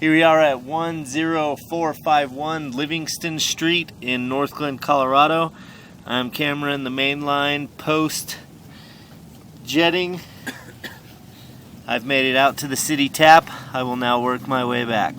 Here we are at 10451 Livingston Street in Northglenn, Colorado. I'm Cameron, the main line post jetting. I've made it out to the city tap. I will now work my way back.